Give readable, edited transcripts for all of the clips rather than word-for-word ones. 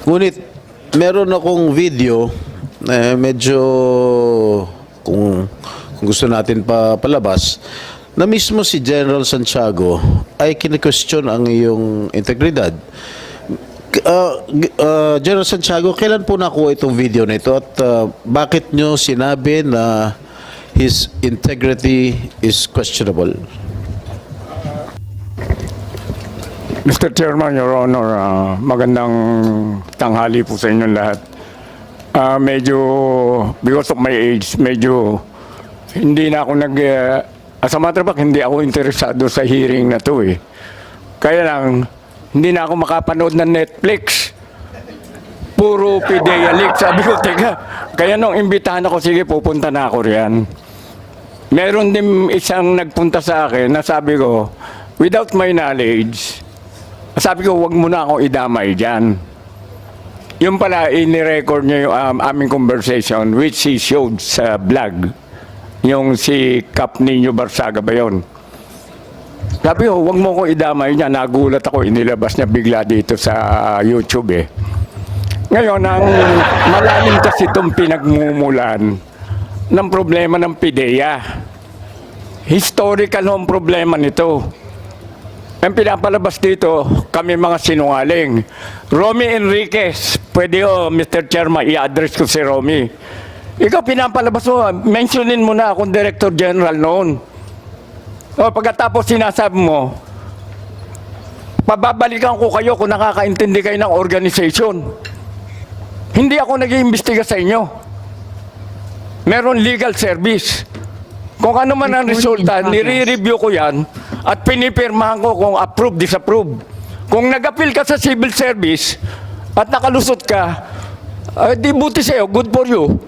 Ngunit meron akong video medyo kung gusto natin palabas na mismo si General Santiago ay kine-question ang iyong integridad. General Santiago, kailan po nakuha itong video na ito at bakit nyo sinabi na his integrity is questionable? Mr. Chairman, Your Honor, magandang tanghali po sa inyong lahat. Medyo, because of my age, medyo hindi na ako as a matter of fact, hindi ako interesado sa hearing na to eh. Kaya lang, hindi na ako makapanood ng Netflix. Puro PDEA leak. Sabi ko, teka, kaya nung imbitahan ako, sige, pupunta na ako riyan. Meron din isang nagpunta sa akin na sabi ko, without my knowledge, sabi ko, wag mo na akong idamay dyan. Yung pala, ini-record niya yung aming conversation which he showed sa vlog. Yung si Cap Nino Barsaga ba yun? Sabi ko, wag mo akong idamay niya. Nagulat ako, inilabas niya bigla dito sa YouTube eh. Ngayon, ang malalim kasi itong pinagmumulan ng problema ng PIDEA. Historical ang problema nito. Ang pinapalabas dito, kami mga sinungaling. Romy Enriquez, pwede Mr. Chairman, i-address ko si Romy. Ikaw pinapalabas mo, mentionin mo na akong Director General noon. Pagkatapos sinasabi mo, pababalikan ko kayo kung nakakaintindi kayo ng organization. Hindi ako nag-iimbestiga sa inyo. Meron legal service. Kung ano man ang resulta, nire-review ko yan at pinipirmahan ko kung approve, disapprove. Kung nag-appeal ka sa civil service at nakalusot ka, di buti sa'yo, good for you.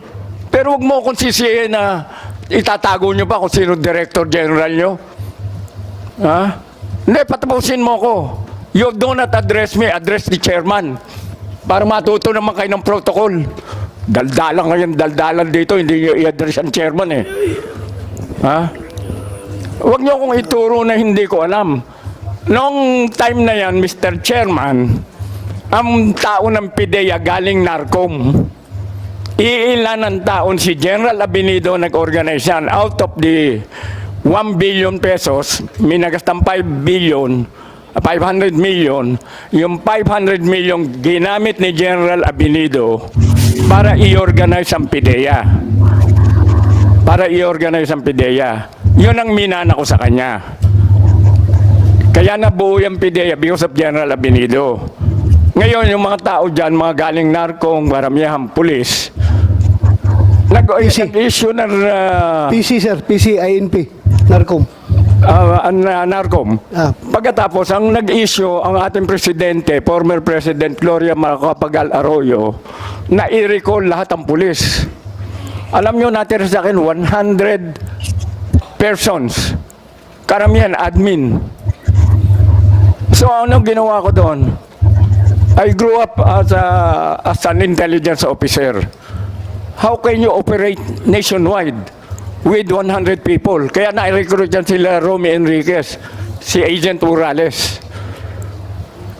Pero huwag mo akong sisihin na itatago nyo pa kung sino Director General nyo. Ha? Hindi, patapusin mo ko. You do not address me, address the chairman. Para matuto naman kayo ng protocol. Daldalan ngayon, daldalan dito, hindi nyo i-address ang chairman eh. Ha? Huwag niyo akong ituro na hindi ko alam. Noong time na yan, Mr. Chairman, ang tao ng PIDEA galing NARCOM. Iilan ng taon si General Abinido nag-organize yan. Out of the 1 billion pesos, minagastang 500 million, yung 500 million ginamit ni General Abinido para i-organize ang PIDEA. Para i-organize ang PIDEA. Yun ang minana ko sa kanya. Kaya nabuo yung PIDEA because of General Abinido. Ngayon, yung mga tao dyan, mga galing narkong, maramihang pulis, nag-issue ng... PC, sir. PC, INP. Narcom. Narcom. Pagkatapos, ang nag-issue ang ating presidente, former President Gloria Macapagal Arroyo, na i-recall lahat ang pulis. Alam nyo, natira sa akin, 100 persons. Karamihan, admin. So, ano ginawa ko doon? I grew up as an intelligence officer. How can you operate nationwide with 100 people? Kaya na-recruit dyan sila Romy Enriquez, si Agent Urales.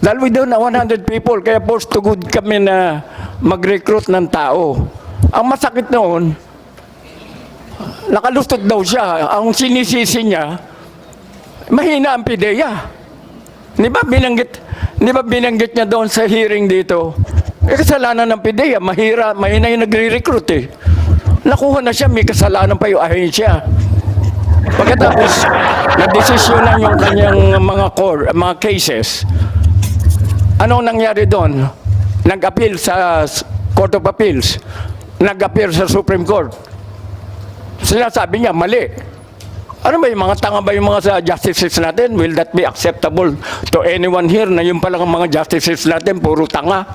Dahil we doon na 100 people, kaya forced to good kami na mag-recruit ng tao. Ang masakit noon, nakalustot daw siya. Ang sinisisi niya, mahina ang PIDEA. Di ba binanggit niya doon sa hearing dito? Kasalanan ng PIDEA, mahina yung nagre-recruit eh. Nakuha na siya, may kasalanan pa yung ahensya. Pagkatapos, na-desisyonan yung kanyang mga cases. Anong nangyari doon? Nag-appeal sa Court of Appeals. Nag-appeal sa Supreme Court. Sinasabi niya, mali. Ano ba yung mga tanga ba yung mga sa justices natin? Will that be acceptable to anyone here na yung palang mga justices natin, puro tanga?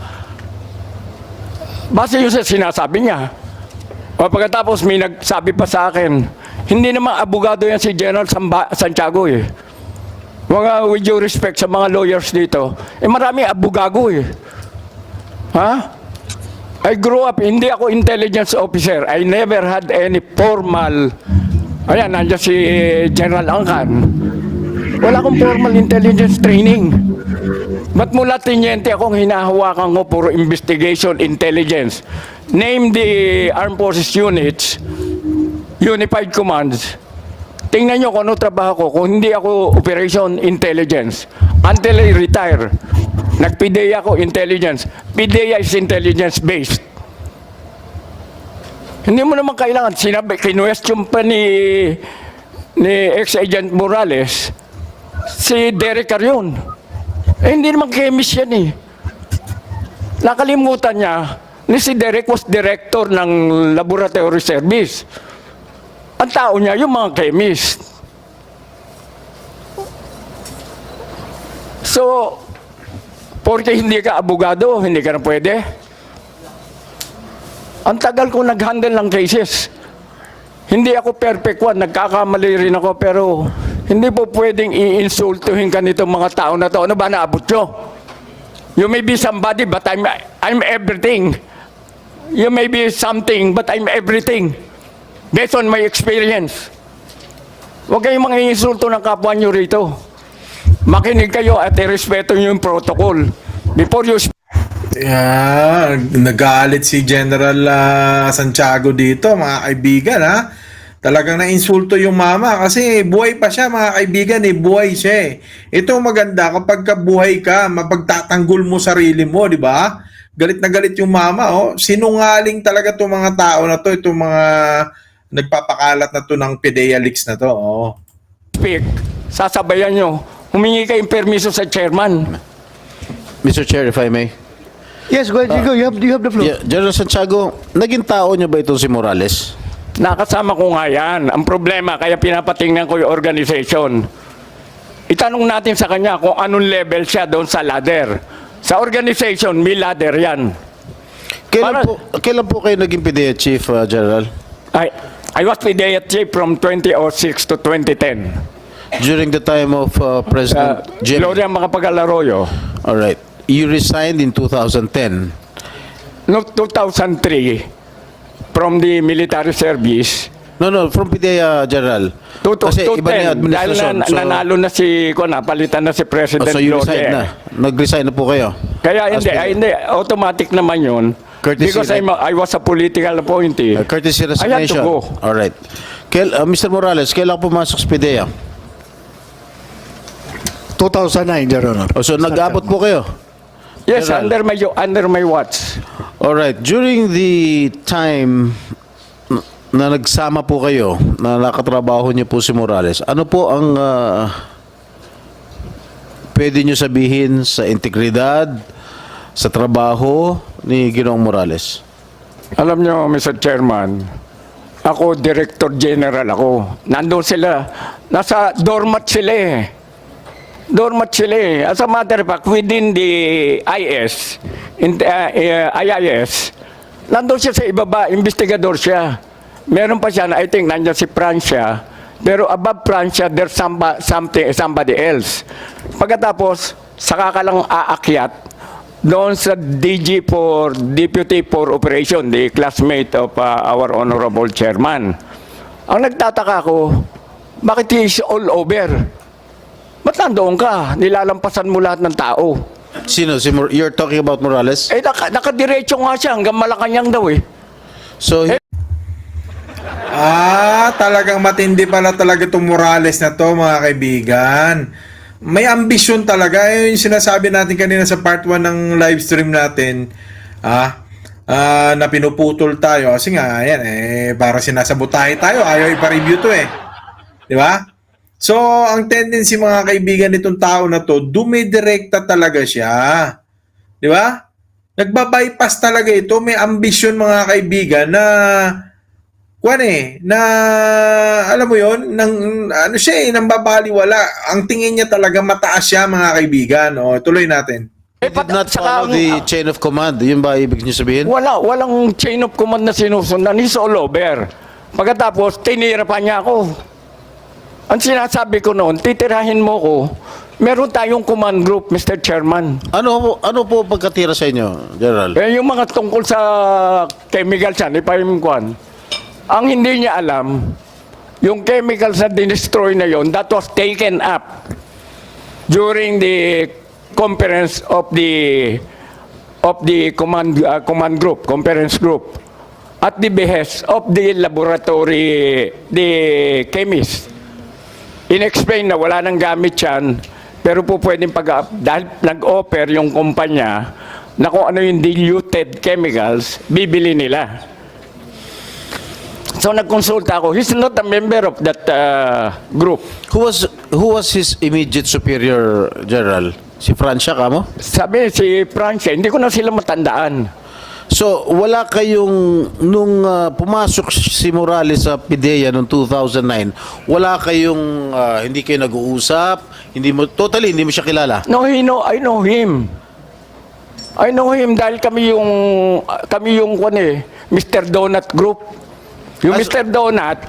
Base yung sinasabi niya. O pagkatapos may nagsabi pa sa akin, hindi naman abogado yan si General Santiago eh. With due respect sa mga lawyers dito, marami abogado eh. Ha? I grew up, hindi ako intelligence officer. I never had any formal, ayan, nandiyan si General Angkan. Wala akong formal intelligence training. Ba't mula tinyente akong hinahawakan ko puro investigation, intelligence? Name the Armed Forces units, Unified Commands. Tingnan nyo kung ano trabaho ko. Kung hindi ako operation intelligence, until I retire, nag-PIDEA ako intelligence. PIDEA is intelligence-based. Hindi mo naman kailangan, kinwestiyon pa ni ex-agent Morales, si Derek Carion. Eh, hindi naman chemist yan eh. Nakalimutan niya, ni si Derek was director ng laboratory service. Ang tao niya, yung mga chemist. So, porque hindi ka abogado, hindi ka na pwede. Ang tagal ko nag-handle ng cases. Hindi ako perfect one, nagkakamali rin ako, pero hindi po pwedeng i-insultuhin ka nitong mga tao na to. Ano ba naabot nyo? You may be somebody, but I'm everything. You may be something, but I'm everything. Based on my experience. Huwag kayong mga insulto ng kapwa nyo rito. Makinig kayo at irespeto nyo yung protocol. Before you Yeah, nagalit si General Santiago dito, mga kaibigan, ha. Talagang na-insulto yung mama kasi buhay pa siya, mga kaibigan, buhay siya eh. Ito maganda kapag buhay ka, mapagtatanggol mo sarili mo, di ba? Galit na galit yung mama, oh. Sinungaling talaga itong mga tao na to, itong mga nagpapakalat na to ng PIDEA leaks na to, oh. speak, sasabayan nyo, humingi kayong permiso sa chairman. Mr. Chair, if I may. Yes, go ahead, Chico. You have the floor. Yeah, General Santiago, naging tao niyo ba itong si Morales? Nakasama ko nga yan. Ang problema, kaya pinapatingnan ko yung organization. Itanong natin sa kanya kung anong level siya doon sa ladder. Sa organization, may ladder yan. Kailan po kayo naging PIDEA Chief, General? I was PIDEA chief from 2006 to 2010. During the time of President Jimmy? Gloria Macapagal-Arroyo. All right. You resigned in 2010. No, 2003 from the military service. No, from PIDEA, General. Kasi iba na yung 2010, dahil administrasyon. nanalo na si, napalitan na si President So you Gloria. resigned na? Nag-resign na po kayo? Kaya As PIDEA. hindi, automatic naman yun. Courtesy Because I was a political appointee. Courtesy I had to resignation. go. All right. Mr. Morales, kailan pumasok sa PIDEA? 2009, Your Honor. So nag-abot po kayo? Yes, General. under my watch. All right. During the time na nagsama po kayo, na nakatrabaho niyo po si Morales, ano po ang pwede niyo sabihin sa integridad, sa trabaho ni Ginoong Morales? Alam nyo, Mr. Chairman, ako, Director General ako. Nandun sila. Nasa doormat sila eh. Doormat sila eh. As a matter of fact, within the IS, IIS, nandun siya sa ibaba, investigador siya. Meron pa siya na I think nandiyan si Francia, pero above Francia, there's somebody else. Pagkatapos, saka ka lang aakyat doon sa DG for Deputy for Operation, the classmate of our Honorable Chairman. Ang nagtataka ko, bakit he is all over? Ba't nandoon ka? Nilalampasan mo lahat ng tao. Sino? You're talking about Morales? Eh, nakadiretso nga siya hanggang Malacanang daw eh. So, Talagang matindi pala talaga itong Morales na to, mga kaibigan. May ambisyon talaga. Yung sinasabi natin kanina sa part 1 ng live stream natin, na pinuputol tayo. Kasi nga, ayan, para sinasabotahe tayo. Ayaw ipa-review to eh. Di ba? So, ang tendency mga kaibigan nitong tao na to, dumidirekta talaga siya. Di ba? Nagbabypass talaga ito. May ambisyon mga kaibigan na alam mo yon, nang babaliwala. Ang tingin niya talaga mataas siya mga kaibigan. O, tuloy natin. he did not follow the chain of command. Yun ba ibig niyo sabihin? Walang chain of command na sinusundan. He's all over. Pagkatapos, tinira pa niya ako. Ang sinasabi ko noon, titirahin mo ko, meron tayong command group, Mr. Chairman. Ano po pagkatira sa inyo, General? Yung mga tungkol sa chemicals yan, ipahimkuan. Ang hindi niya alam, yung chemicals na dinestroy na yon, that was taken up during the conference of the command group, conference group, at the behest of the laboratory, the chemist. In-explain na wala nang gamit yan, pero po pwedeng dahil nag-offer yung kumpanya na kung ano yung diluted chemicals, bibili nila. So nagkonsulta ako. He's not a member of that group. Who was his immediate superior, General? Si Francia ka mo? Sabi si Francia, hindi ko na sila matandaan. So, wala kayong, nung pumasok si Morales sa PIDEA noong 2009, wala kayong, hindi kayo nag-uusap, hindi mo siya kilala? No, I know him. I know him dahil kami yung Mr. Donut Group. Yung Mr. Donut,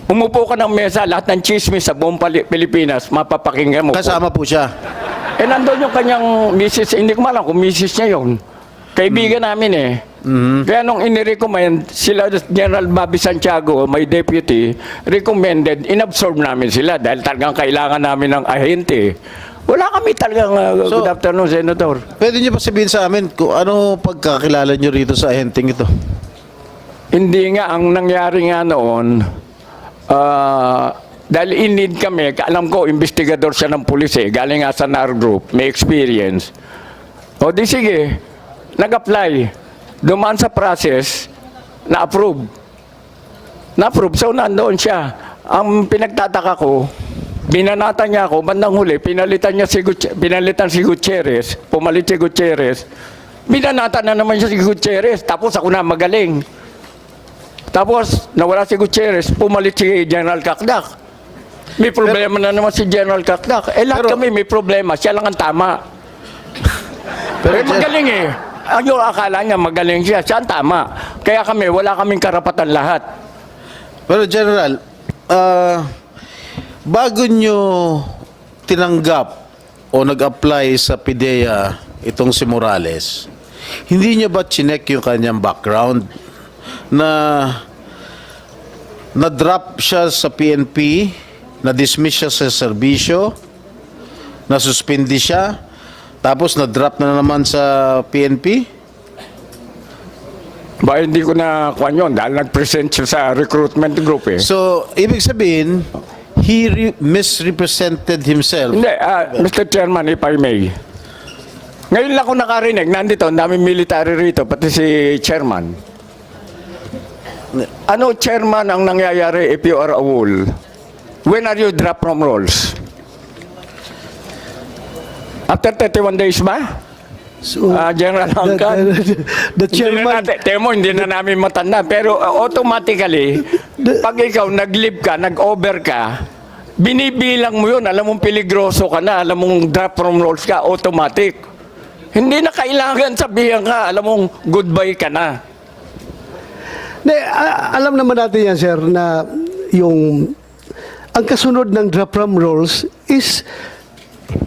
umupo ka ng mesa, lahat ng chismis sa buong Pilipinas, mapapakinggan mo. Kasama po siya. Eh, nandun yung kanyang misis, hindi ko malam kung misis niya yun. Kaibigan namin eh. Kaya nung inirecommend, sila, General Bobby Santiago, my deputy, recommended, inabsorb namin sila dahil talagang kailangan namin ng ahente. Wala kami talagang, good afternoon, Senator. Pwede niyo ba sabihin sa amin kung ano pagkakilala niyo rito sa ahenteng ito? Hindi nga, ang nangyari nga noon, dahil in-need kami, alam ko, investigador siya ng pulis eh, galing nga sa NAR Group, may experience. O di sige, nag-apply, dumaan sa process, na-approve. Na-approve, so nandoon siya. Ang pinagtataka ko, binanata niya ako, bandang huli, pinalitan si Gutierrez, pumalit si Gutierrez, binanata na naman siya si Gutierrez, tapos ako na magaling. Tapos, nawala si Gutierrez, pumalit si General Kakdak. May problema na naman si General Kakdak. Eh, lahat kami may problema, siya lang ang tama. Pero magaling eh. Ang akala niya magaling siya, siya ang tama. Kaya kami, wala kaming karapatan lahat. Pero General, bago nyo tinanggap o nag-apply sa PIDEA itong si Morales, hindi nyo ba chinek yung kanyang background na na-drop siya sa PNP, na-dismiss siya sa serbisyo, na-suspindi siya, tapos na-drop na naman sa PNP? Ba, hindi ko na kuhan yun dahil nag-present siya sa recruitment group eh. So, ibig sabihin, he misrepresented himself. Hindi, Mr. Chairman, if I may. Ngayon lang ako nakarinig, nandito, ang daming military rito, pati si Chairman. Ano, Chairman, ang nangyayari if you are a wool? When are you dropped from roles? After 31 days ba? So, General Hangkan? the chairman, Hindi na namin matanda. Pero automatically, pag ikaw nag-leave ka, nag-over ka, binibilang mo yun. Alam mong peligroso ka na. Alam mong drop from roles ka, automatic. Hindi na kailangan sabihan ka. Alam mong goodbye ka na. alam naman natin yan, sir, na ang kasunod ng drop from roles is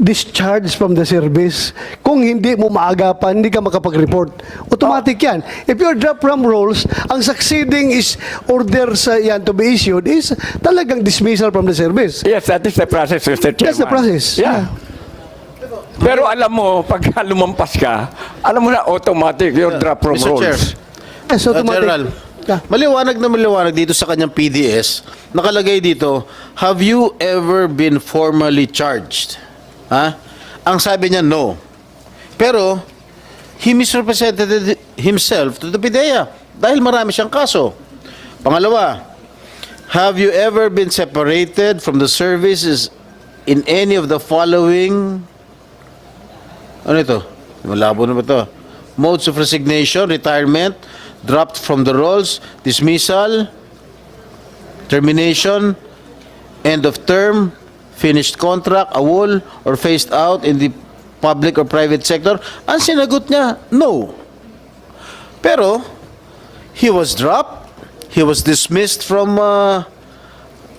discharge from the service. Kung hindi mo maagapan, hindi ka makapag-report. Automatic yan. If you're dropped from roles, ang succeeding is order sa yan to be issued is talagang dismissal from the service. Yes, that is the process, Mr. Chairman. That's the process. Yeah. Pero alam mo, pag lumampas ka, alam mo na automatic, you're dropped from Mr. Chair. roles. Yes, automatic. General, maliwanag na maliwanag dito sa kanyang PDS, nakalagay dito, have you ever been formally charged? Ha? Ang sabi niya, no. Pero, he misrepresented himself to the PIDEA dahil marami siyang kaso. Pangalawa, have you ever been separated from the services in any of the following, ano ito? Malabo na ba ito? Modes of resignation, retirement, dropped from the roles, dismissal, termination, end of term, finished contract, awol, or phased out in the public or private sector? Ang sinagot niya, no. Pero, he was dropped, he was dismissed from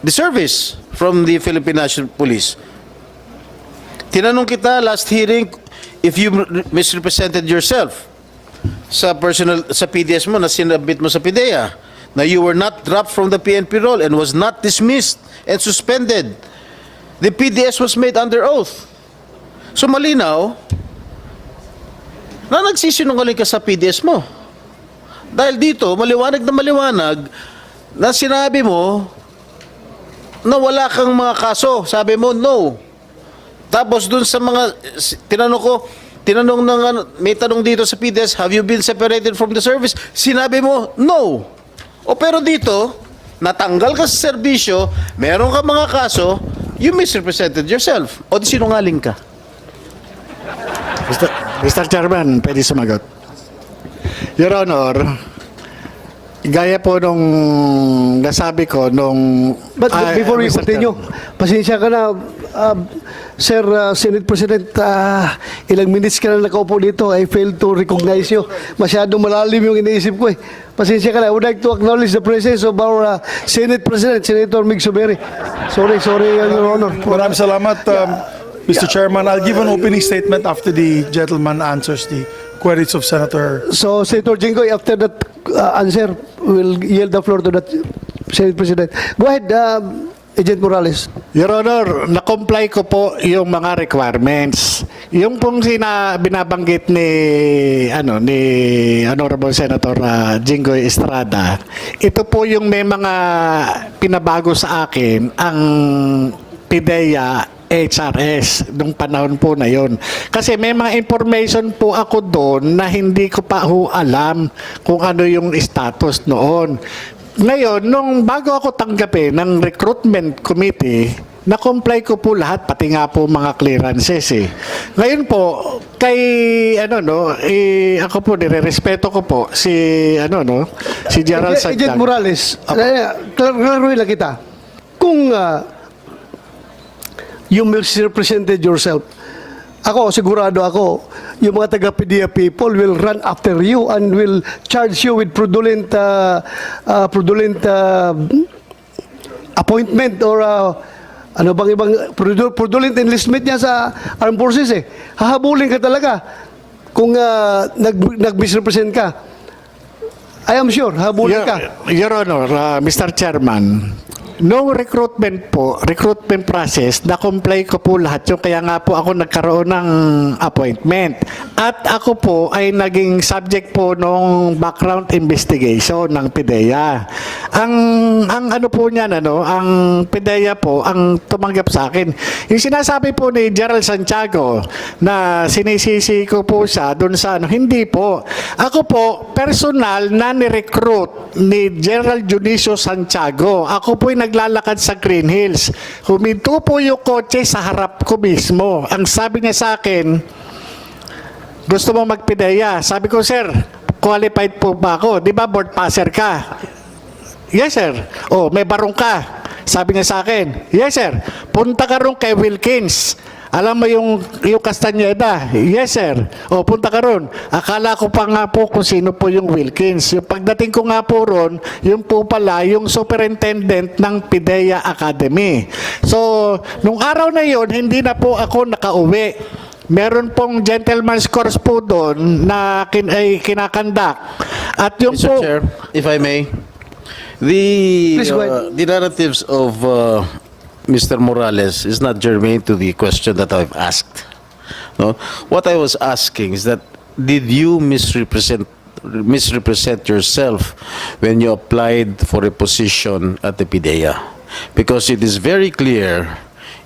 the service, from the Philippine National Police. Tinanong kita last hearing if you misrepresented yourself sa PDS mo na sinabit mo sa PIDEA, na you were not dropped from the PNP role and was not dismissed and suspended. The PDS was made under oath. So malinaw na nagsisinungaling ka sa PDS mo. Dahil dito, maliwanag na sinabi mo na wala kang mga kaso. Sabi mo, no. Tapos dun sa mga, tinanong ng, may tanong dito sa PDS, have you been separated from the service? Sinabi mo, no. O pero dito, natanggal ka sa serbisyo, meron ka mga kaso, you misrepresented yourself. O di sinungaling ka. Mr. Chairman, pwede sumagot. Your Honor, gaya po nung nasabi ko nung... But before we Mr. continue, Chairman. pasensya ka na, Sir Senate President, ilang minutes ka na nakaupo dito, I failed to recognize you. Masyadong malalim yung iniisip ko eh. Pasensya ka na. I would like to acknowledge the presence of our Senate President, Senator Mig Suberi. Sorry, Your Honor. Maraming salamat, Mr. Chairman. I'll give an opening statement after the gentleman answers the queries of Senator. So, Senator Jinggoy, after that answer, we'll yield the floor to that Senate President. Go ahead, Agent Morales. Your Honor, na-comply ko po yung mga requirements. Yung pong binabanggit ni Honorable Senator Jinggoy Estrada, ito po yung may mga pinabago sa akin ang PIDEA HRS nung panahon po na yon. Kasi may mga information po ako doon na hindi ko pa alam kung ano yung status noon. Ngayon, nung bago ako tanggapin ng recruitment committee, na-comply ko po lahat, pati nga po mga clearances eh. Ngayon po, kay ako po, nire-respeto ko po si Gerald Santiago. Agent Morales, klaruhin lang kita. Kung you misrepresented yourself, sigurado ako, yung mga taga-PDEA people will run after you and will charge you with fraudulent appointment or fraudulent enlistment niya sa armed forces eh. Hahabulin ka talaga kung nag-misrepresent ka. I am sure, habulin ka. Your Honor, Mr. Chairman, no recruitment process, na-comply ko po lahat yung kaya nga po ako nagkaroon ng appointment. At ako po ay naging subject po nung background investigation ng PIDEA. Ang ano po niyan, ang PIDEA po, ang tumanggap sa akin. Yung sinasabi po ni Gerald Santiago na sinisisi ko po siya doon sa hindi po. Ako po, personal na ni-recruit ni Gerald Junicio Santiago. Ako po ay naglalakad sa Green Hills. Huminto po yung kotse sa harap ko mismo. Ang sabi niya sa akin, gusto mo magpideya? Sabi ko, sir, qualified po ba ako? Di ba board passer ka? Yes, sir. Oh, may barong ka. Sabi niya sa akin, yes, sir. Punta ka ron kay Wilkins. Alam mo yung Castañeda? Yes, sir. O, punta ka ron. Akala ko pa nga po kung sino po yung Wilkins. Yung pagdating ko nga po ron, yung po pala, yung superintendent ng PIDEA Academy. So, nung araw na yon, hindi na po ako nakauwi. Meron pong gentleman's course po doon na kinakandak. At yung Mr. po... Chair, if I may, Please go ahead. the narratives of Mr. Morales is not germane to the question that I've asked. No, what I was asking is that did you misrepresent yourself when you applied for a position at the PIDEA? Because it is very clear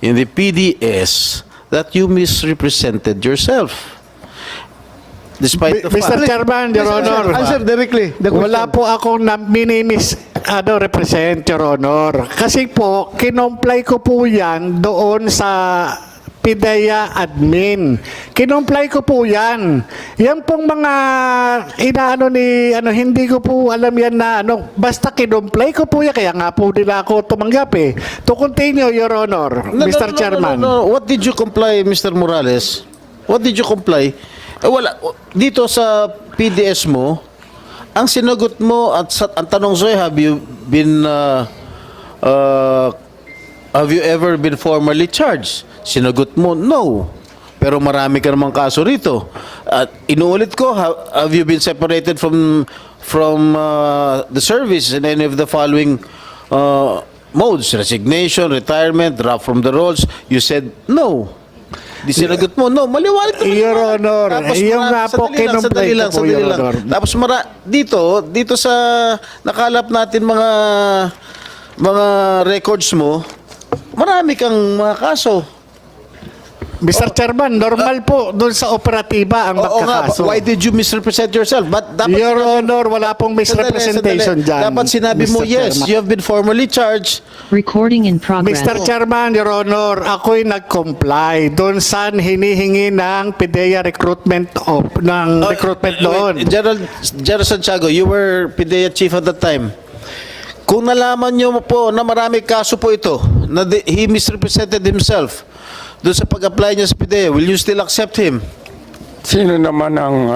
in the PDS that you misrepresented yourself. Despite the Mr. fact. Chairman, Your Honor. Answer directly the question. Wala po akong represent, Your Honor. Kasi po, kinomply ko po yan doon sa PIDEA admin. Kinomply ko po yan. Yan pong mga hindi ko po alam yan na basta kinomply ko po yan. Kaya nga po nila ako tumanggap eh. To continue, Your Honor, Mr. Chairman. No. What did you comply, Mr. Morales? What did you comply? Wala. Dito sa PDS mo, ang sinagot mo at ang tanong sa'yo, have you ever been formally charged? Sinagot mo, no. Pero marami ka namang kaso rito. At inuulit ko, have you been separated from the service in any of the following modes? Resignation, retirement, drop from the rolls? You said no. Di sinagot mo, no, maliwanag ka. Your Honor, yung nga po sandali lang, kinomplay ko po, Your Honor. Tapos dito sa nakalap natin mga records mo, marami kang mga kaso. Mr. Chairman, normal po doon sa operatiba ang Oo nga, magkakaso. why did you misrepresent yourself? But dapat Your Honor, wala pong misrepresentation dyan. Dapat sinabi mo, Mr. yes, Chairman. you have been formally charged. Recording in progress. Mr. Chairman, Your Honor, ako'y nag-comply doon sa hinihingi ng PIDEA recruitment doon. General Santiago, you were PIDEA chief at that time. Kung nalaman nyo po na marami kaso po ito, na he misrepresented himself doon sa pag-apply niya sa PIDEA, will you still accept him? Sino naman ang...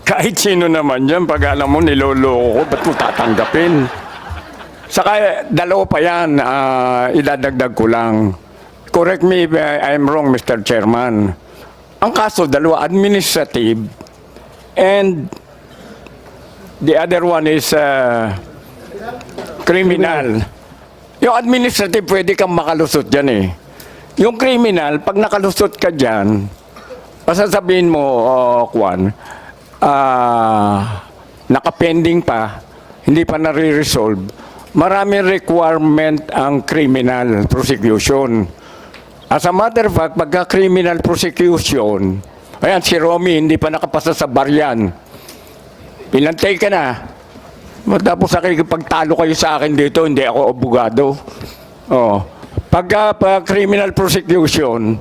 kahit sino naman yan, pag alam mo niloloko ko, ba't mo tatanggapin? Saka dalawa pa yan, idadagdag ko lang. Correct me if I'm wrong, Mr. Chairman. Ang kaso, dalawa, administrative, and the other one is criminal. Yung administrative, pwede kang makalusot dyan eh. Yung criminal, pag nakalusot ka dyan, sasabihin mo, Kwan, nakapending pa, hindi pa nare-resolve, maraming requirement ang criminal prosecution. As a matter of fact, pagka criminal prosecution, ayan, si Romy hindi pa nakapasa sa baryan. Pinantay ka na. Tapos pagtalo kayo sa akin dito, hindi ako abogado. Oh. Pagka criminal prosecution,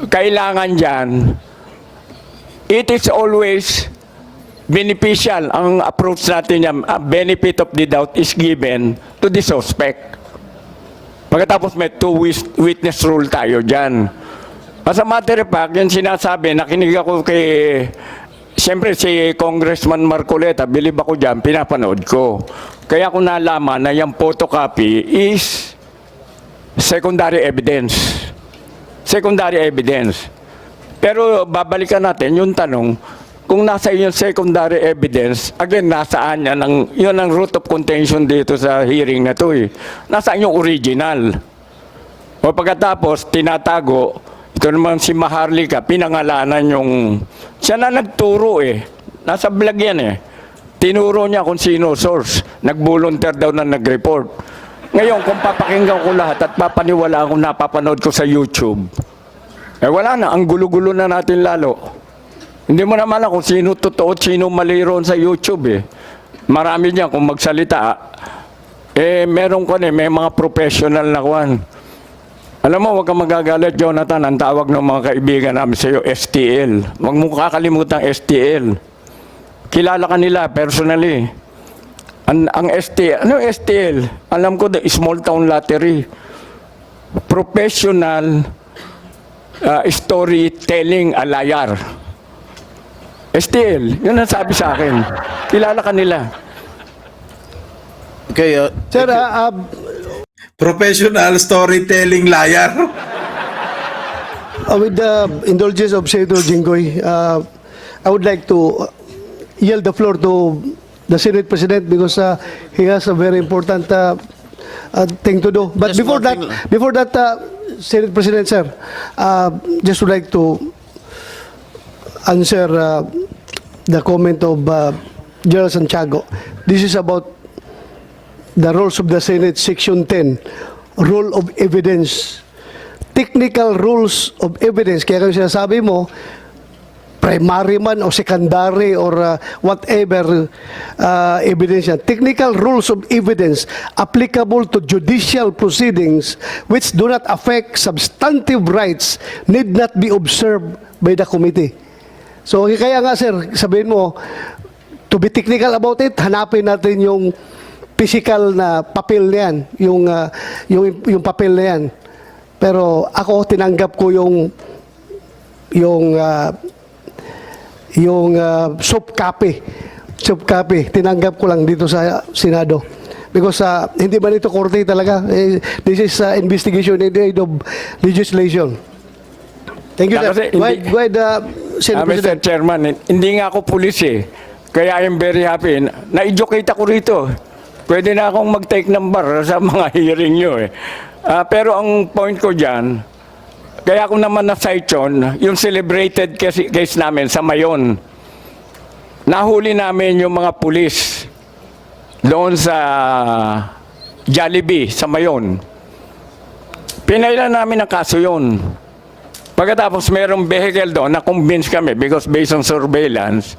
kailangan dyan, it is always beneficial. Ang approach natin yan, benefit of the doubt is given to the suspect. Pagkatapos may two-witness rule tayo dyan. As a matter of fact, yung sinasabi, nakinig ako kay, siyempre si Congressman Marcoleta, bilib ako dyan, pinapanood ko. Kaya ko nalaman na yung photocopy is secondary evidence. Secondary evidence. Pero babalikan natin yung tanong, kung nasa yung secondary evidence, again, nasaan yan? Yun ang root of contention dito sa hearing na to eh. Nasaan yung original? O pagkatapos, tinatago, ito naman si Maharlika, pinangalanan yung, siya na nagturo eh. Nasa vlog yan eh. Tinuro niya kung sino source. Nag-volunteer daw na nag-report. Ngayon, kung papakinggan ko lahat at papaniwala kung napapanood ko sa YouTube, eh wala na, ang gulo-gulo na natin lalo. Hindi mo naman alam kung sino totoo at sino mali ron sa YouTube eh. Marami niyan kung magsalita, eh meron ko may mga professional na kwan. Alam mo, huwag kang magagalit, Jonathan, ang tawag ng mga kaibigan namin sa iyo, STL. Huwag mo kakalimutan STL. Kilala ka nila personally. Ang STL, ano STL? Alam ko, the small town lottery. Professional storytelling a liar. STL, yun ang sabi sa akin. Kilala ka nila. Okay, Sir, Professional storytelling liar. with the indulgence of Senator Jinggoy, I would like to yield the floor to the Senate President because he has a very important thing to do. But Just before one that, Senate President, sir, just would like to answer the comment of General Santiago. This is about the rules of the Senate, Section 10, Rule of Evidence. Technical rules of evidence. Kaya kung sinasabi mo, primary man o secondary or whatever evidence yan. Technical rules of evidence applicable to judicial proceedings which do not affect substantive rights need not be observed by the committee. So kaya nga sir, sabihin mo, to be technical about it, hanapin natin yung physical na papel na yan, yung papel na yan. Pero ako tinanggap ko yung soft copy, tinanggap ko lang dito sa Senado. Because hindi man ito korte talaga. This is investigation in the aid of legislation. Thank you, sir. Kasi Go ahead, Senate Mr. President. Chairman, hindi nga ako pulis eh. Kaya I am very happy. Na-educate ako rito. Pwede na akong mag-take number sa mga hearing nyo eh. Pero ang point ko dyan, Kaya kung naman na-cite yung celebrated case namin sa Mayon, nahuli namin yung mga pulis doon sa Jollibee, sa Mayon. Pinailan namin ang kaso yun. Pagkatapos merong vehicle doon, na-convince kami because based on surveillance,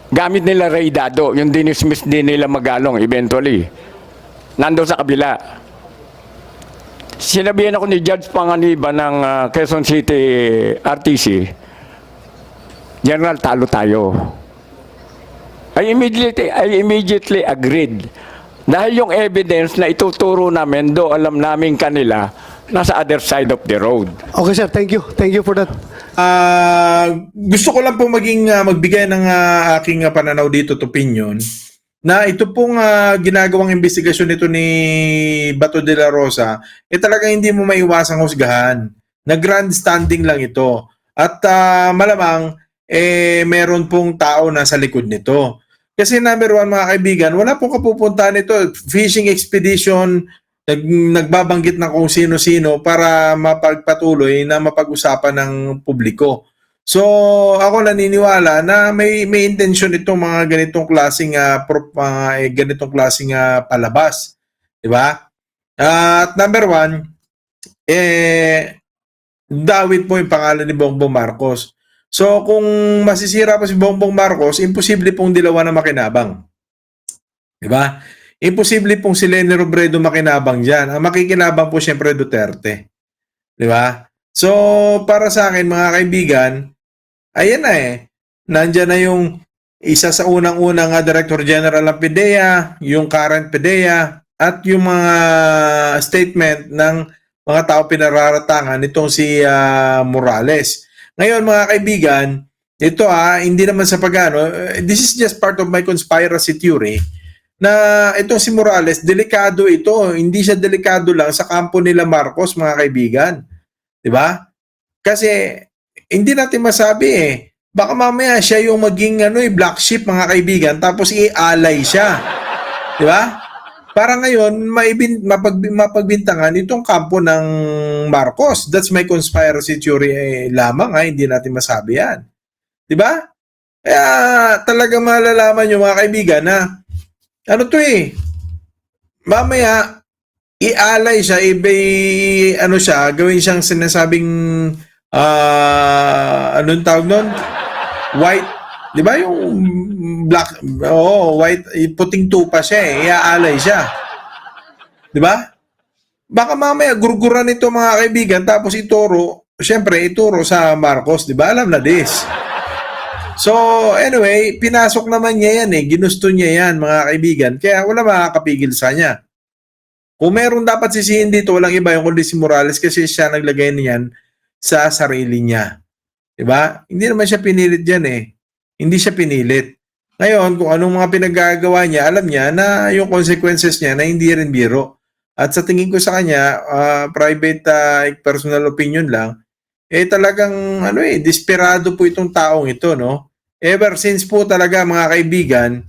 gamit nila raydado, yung dinismiss din nila Magalong eventually. Nandun sa kabila. Sinabihan ako ni Judge Panganiban ng Quezon City RTC, General, talo tayo. I immediately agreed. Dahil yung evidence na ituturo namin, do alam namin kanila, nasa other side of the road. Okay, sir. Thank you. Thank you for that. Gusto ko lang po magbigay ng aking pananaw dito to opinion na ito pong ginagawang investigasyon nito ni Bato de la Rosa, talagang hindi mo maiwasang husgahan. Na grandstanding lang ito. At malamang, meron pong tao na sa likod nito. Kasi number one, mga kaibigan, wala pong kapupuntahan nito. Fishing expedition, nagbabanggit ng kung sino-sino para mapagpatuloy na mapag-usapan ng publiko. So, ako naniniwala na may intention itong mga ganitong klaseng palabas, 'di ba? At number one, dawit po yung pangalan ni Bongbong Marcos. So, kung masisira pa si Bongbong Marcos, imposible pong dilawan na makinabang. 'Di ba? Imposible pong si Leni Robredo makinabang diyan. Ang makikinabang po siyempre Duterte. 'Di ba? So, para sa akin, mga kaibigan, ayan na nandyan na yung isa sa unang-unang Director General ng PDEA, yung current PDEA, at yung mga statement ng mga tao pinararatangan nitong si Morales. Ngayon, mga kaibigan, ito hindi naman sa this is just part of my conspiracy theory, na itong si Morales, delikado ito. Hindi siya delikado lang sa kampo nila Marcos, mga kaibigan. 'Di ba? Kasi hindi natin masabi baka mamaya siya yung maging black sheep, mga kaibigan, tapos i-alay siya. 'Di ba? Para ngayon mapagbintangan itong kampo ng Marcos. That's my conspiracy theory lamang, hindi natin masabi 'yan. 'Di ba? Kaya talagang malalaman niyo, mga kaibigan, na mamaya i-alay siya, gawin siyang sinasabing anong tawag nun? White, di ba yung black, white, puting tupa siya i-alay siya. Di ba? Baka mamaya gurguran ito, mga kaibigan, tapos ituro sa Marcos, di ba? Alam na this. So, anyway, pinasok naman niya yan ginusto niya yan, mga kaibigan, kaya wala makakapigil sa niya. Kung meron dapat sisihin dito, walang iba yung kundi si Morales, kasi siya naglagay niyan sa sarili niya. Diba? Hindi naman siya pinilit dyan Hindi siya pinilit. Ngayon, kung anong mga pinagagawa niya, alam niya na yung consequences niya na hindi rin biro. At sa tingin ko sa kanya, private personal opinion lang, talagang desperado po itong taong ito, no? Ever since po talaga, mga kaibigan,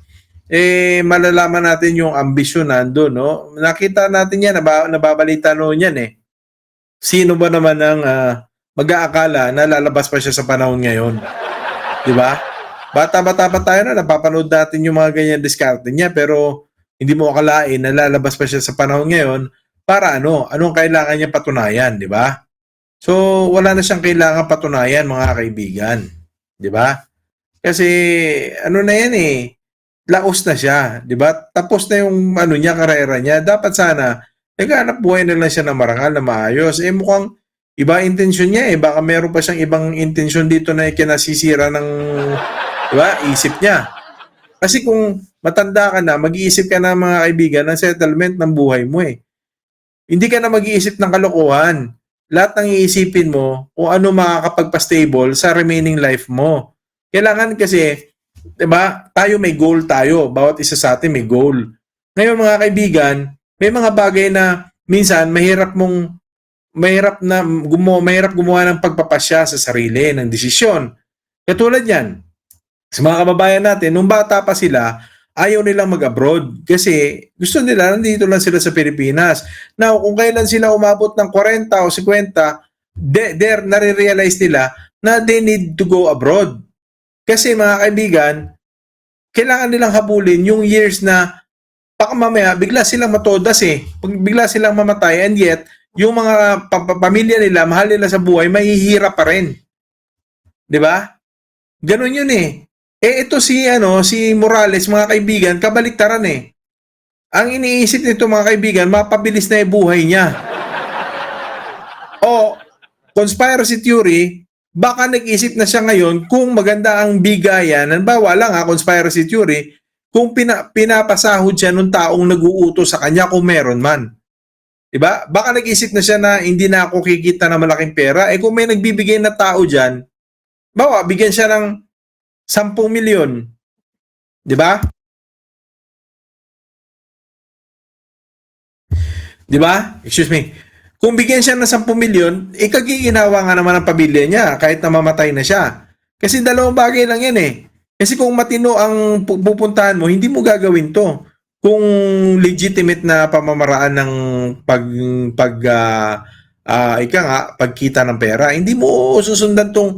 malalaman natin yung ambisyon nandun, no? Nakita natin yan, nababalita noon yan Sino ba naman ang mag-aakala na lalabas pa siya sa panahon ngayon? Di ba? Bata-bata pa tayo na, napapanood natin yung mga ganyan diskarte niya, pero hindi mo akalain na lalabas pa siya sa panahon ngayon para anong kailangan niya patunayan, di ba? So, wala na siyang kailangan patunayan, mga kaibigan. Di ba? Kasi, na yan laos na siya, di ba? Tapos na yung karera niya. Dapat sana, naghanap buhay na lang siya na marangal, na maayos. Mukhang iba intensyon niya Baka meron pa siyang ibang intensyon dito na kinasisira ng, di ba, isip niya. Kasi kung matanda ka na, mag-iisip ka na, mga kaibigan, ng settlement ng buhay mo Hindi ka na mag-iisip ng kalokohan. Lahat ng iisipin mo kung ano makakapagpa-stable sa remaining life mo. Kailangan kasi, diba, tayo may goal tayo. Bawat isa sa atin may goal. Ngayon, mga kaibigan, may mga bagay na minsan mahirap gumawa ng pagpapasya sa sarili, ng desisyon. Katulad yan, sa mga kababayan natin, nung bata pa sila, ayaw nilang mag-abroad kasi gusto nila nandito lang sila sa Pilipinas. Now, kung kailan sila umabot ng 40 o 50, nare-realize nila na they need to go abroad. Kasi mga kaibigan, kailangan nilang habulin yung years na baka mamaya bigla silang matodas eh. Bigla silang mamatay, and yet yung mga pamilya nila, mahal nila sa buhay, mahihirap pa rin. 'Di ba? Ganun yun eh. Ito si Morales, mga kaibigan, kabaliktaran eh. Ang iniisip nito, mga kaibigan, mapabilis na yung buhay niya. O conspiracy theory, baka nag-isip na siya ngayon kung maganda ang bigayan, halimbawa lang conspiracy theory, kung pinapasahod siya nung taong nag-uutos sa kanya kung meron man. Diba? Baka nag-isip na siya na hindi na ako kikita na malaking pera. Kung may nagbibigay na tao dyan, bawa, bigyan siya ng 10 milyon. Diba? Diba? Excuse me. Kung bigyan siya ng 10 milyon, ikagiginawa nga naman ang pamilya niya kahit namamatay na siya. Kasi dalawang bagay lang yan eh. Kasi kung matino ang pupuntahan mo, hindi mo gagawin to. Kung legitimate na pamamaraan ng pagkita ng pera, hindi mo susundan tong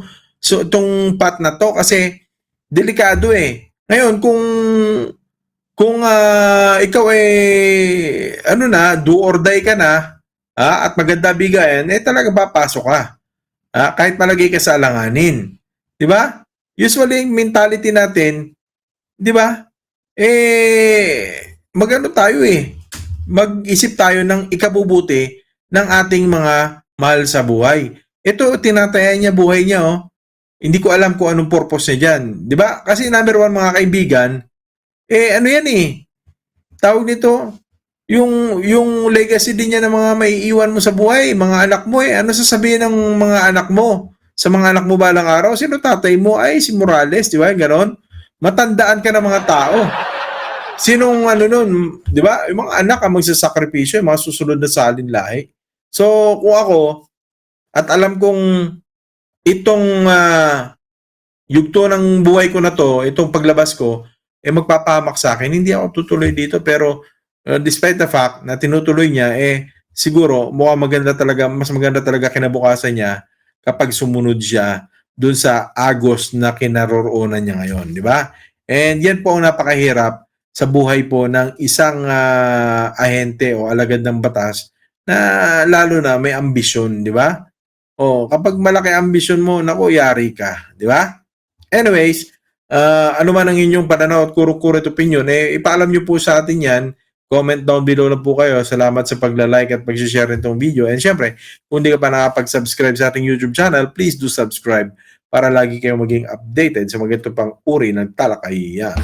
path na to kasi delikado eh. Ngayon, kung ikaw do or die ka na, at maganda bigayan, talaga papasok ka. Kahit malagay ka sa alanganin. Di ba? Usually, mentality natin, di ba? Magano tayo eh. Mag-isip tayo ng ikabubuti ng ating mga mahal sa buhay. Ito, tinatayan niya buhay niya, oh. Hindi ko alam kung anong purpose niya dyan. Di ba? Kasi number one, mga kaibigan, ano yan eh. Tawag nito, yung legacy din niya ng mga maiiwan mo sa buhay, mga anak mo Ano sasabihin ng mga anak mo? Sa mga anak mo balang araw, sino tatay mo? Ay, si Morales, di ba? Ganon. Matandaan ka ng mga tao. Sinong nun, di ba? Yung mga anak ang magsasakripisyo, yung mga susunod na salin lahi. So, kung ako, at alam kong itong yugto ng buhay ko na to, itong paglabas ko, magpapahamak sa akin, hindi ako tutuloy dito, pero despite the fact na tinutuloy niya, siguro mukhang mas maganda talaga kinabukasan niya kapag sumunod siya dun sa agos na kinaroroonan niya ngayon, di ba? And yan po ang napakahirap sa buhay po ng isang ahente o alagad ng batas na lalo na may ambisyon, di ba? Kapag malaki ambisyon mo, naku, yari ka, di ba? Anyways, ano man ang inyong pananaw at kuro-kuro at opinion, ipaalam nyo po sa atin yan. Comment down below na po kayo. Salamat sa pagla-like at pag-share nitong video. And syempre, kung hindi ka pa nakapag-subscribe sa ating YouTube channel, please do subscribe para lagi kayong maging updated sa mga ito pang uri ng talakayan.